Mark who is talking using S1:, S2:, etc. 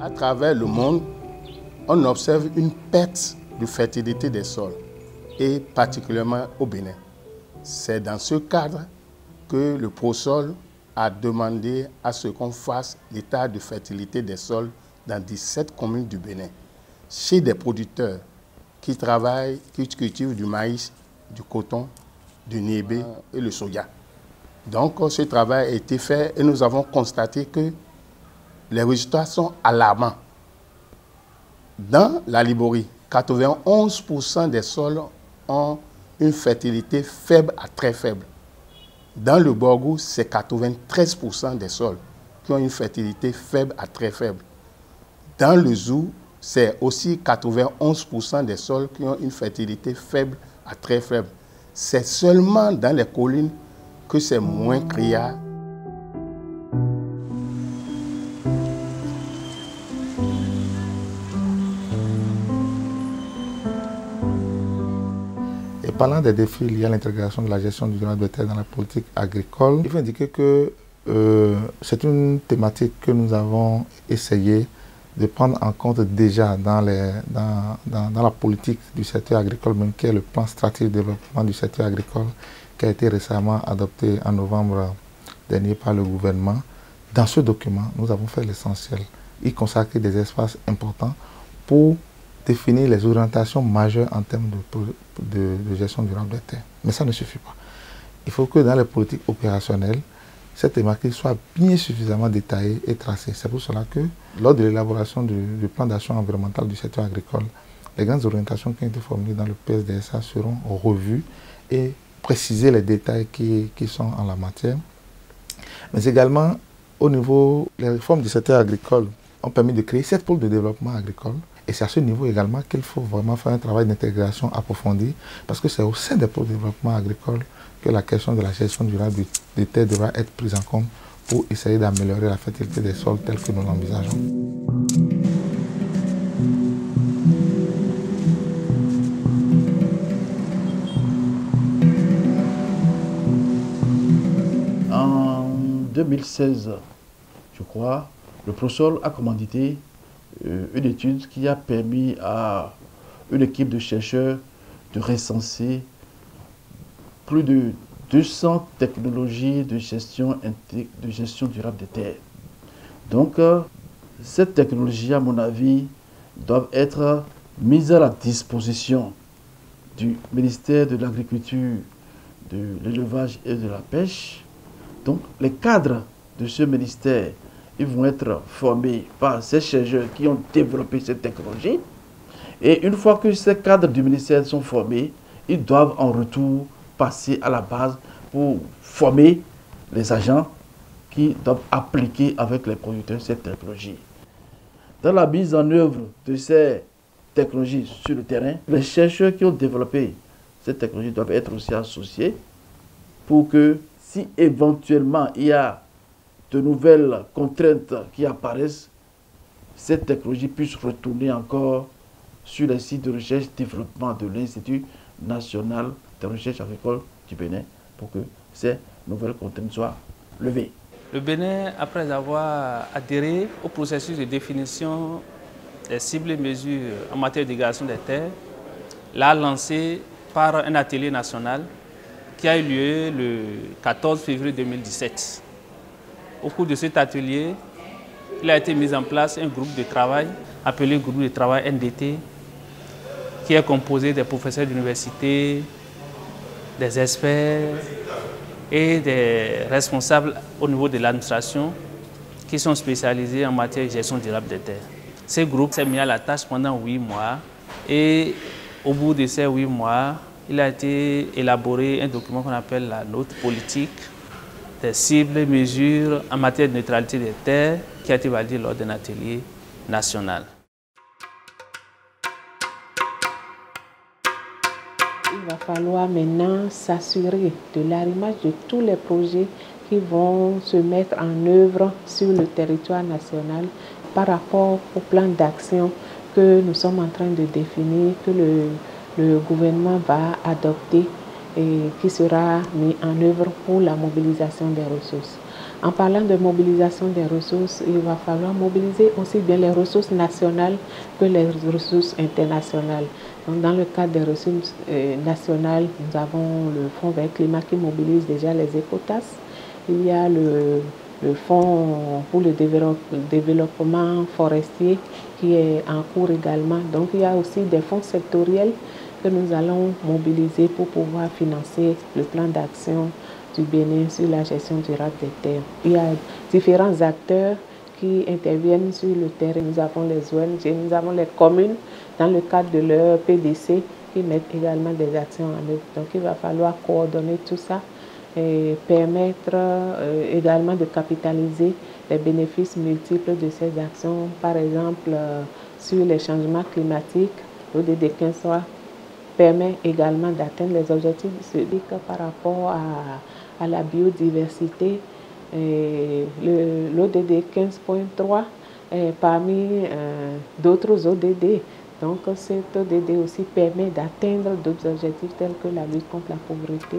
S1: À travers le monde, on observe une perte de fertilité des sols, et particulièrement au Bénin. C'est dans ce cadre que le ProSol a demandé à ce qu'on fasse l'état de fertilité des sols dans 17 communes du Bénin, chez des producteurs qui travaillent, qui cultivent du maïs, du coton, du niébé et le soja. Donc ce travail a été fait et nous avons constaté que les résultats sont alarmants. Dans la Liborie, 91% des sols ont une fertilité faible à très faible. Dans le Borgou, c'est 93% des sols qui ont une fertilité faible à très faible. Dans le Zou, c'est aussi 91% des sols qui ont une fertilité faible à très faible. C'est seulement dans les collines que c'est moins criard.
S2: Et parlant des défis liés à l'intégration de la gestion du droit de terre dans la politique agricole, il faut indiquer que c'est une thématique que nous avons essayé de prendre en compte déjà dans la politique du secteur agricole, même qui est le plan stratégique de développement du secteur agricole qui a été récemment adopté en novembre dernier par le gouvernement. Dans ce document, nous avons fait l'essentiel, y consacrer des espaces importants pour définir les orientations majeures en termes de gestion durable des terres. Mais ça ne suffit pas. Il faut que dans les politiques opérationnelles, cette thématique soit bien suffisamment détaillée et tracée. C'est pour cela que, lors de l'élaboration du plan d'action environnementale du secteur agricole, les grandes orientations qui ont été formulées dans le PSDSA seront revues et préciser les détails qui sont en la matière. Mais également, au niveau, les réformes du secteur agricole ont permis de créer 7 pôles de développement agricole. Et c'est à ce niveau également qu'il faut vraiment faire un travail d'intégration approfondi, parce que c'est au sein des pôles de développement agricole que la question de la gestion durable des terres devra être prise en compte pour essayer d'améliorer la fertilité des sols telle que nous l'envisageons.
S3: En 2016, je crois, le ProSol a commandité une étude qui a permis à une équipe de chercheurs de recenser plus de 200 technologies de gestion durable des terres. Donc, cette technologie, à mon avis, doit être mise à la disposition du ministère de l'Agriculture, de l'Élevage et de la Pêche. Donc, les cadres de ce ministère, ils vont être formés par ces chercheurs qui ont développé cette technologie. Et une fois que ces cadres du ministère sont formés, ils doivent en retour passer à la base pour former les agents qui doivent appliquer avec les producteurs cette technologie. Dans la mise en œuvre de ces technologies sur le terrain, les chercheurs qui ont développé cette technologie doivent être aussi associés pour que si éventuellement il y a de nouvelles contraintes qui apparaissent, cette technologie puisse retourner encore sur les sites de recherche et développement de l'Institut national de recherche agricole du Bénin pour que ces nouvelles contraintes soient levées.
S4: Le Bénin, après avoir adhéré au processus de définition des cibles et mesures en matière de dégradation des terres, l'a lancé par un atelier national qui a eu lieu le 14 février 2017. Au cours de cet atelier, il a été mis en place un groupe de travail appelé groupe de travail NDT, qui est composé des professeurs d'université, des experts et des responsables au niveau de l'administration qui sont spécialisés en matière de gestion durable des terres. Ce groupe s'est mis à la tâche pendant 8 mois et au bout de ces 8 mois, il a été élaboré un document qu'on appelle la note politique des cibles et mesures en matière de neutralité des terres qui a été validé lors d'un atelier national.
S5: Il va falloir maintenant s'assurer de l'arrimage de tous les projets qui vont se mettre en œuvre sur le territoire national par rapport au plan d'action que nous sommes en train de définir, que le gouvernement va adopter et qui sera mis en œuvre pour la mobilisation des ressources. En parlant de mobilisation des ressources, il va falloir mobiliser aussi bien les ressources nationales que les ressources internationales. Donc, dans le cadre des ressources nationales, nous avons le Fonds vert climat qui mobilise déjà les écotas. Il y a le Fonds pour le développement forestier qui est en cours également. Donc, il y a aussi des fonds sectoriels que nous allons mobiliser pour pouvoir financer le plan d'action du Bénin sur la gestion durable des terres. Il y a différents acteurs qui interviennent sur le terrain. Nous avons les ONG, nous avons les communes dans le cadre de leur PDC qui mettent également des actions en œuvre. Donc il va falloir coordonner tout ça et permettre également de capitaliser les bénéfices multiples de ces actions. Par exemple, sur les changements climatiques, l'ODD 15.3 permet également d'atteindre les objectifs par rapport à la biodiversité. L'ODD 15.3 est parmi d'autres ODD. Donc cet ODD aussi permet d'atteindre d'autres objectifs tels que la lutte contre la pauvreté.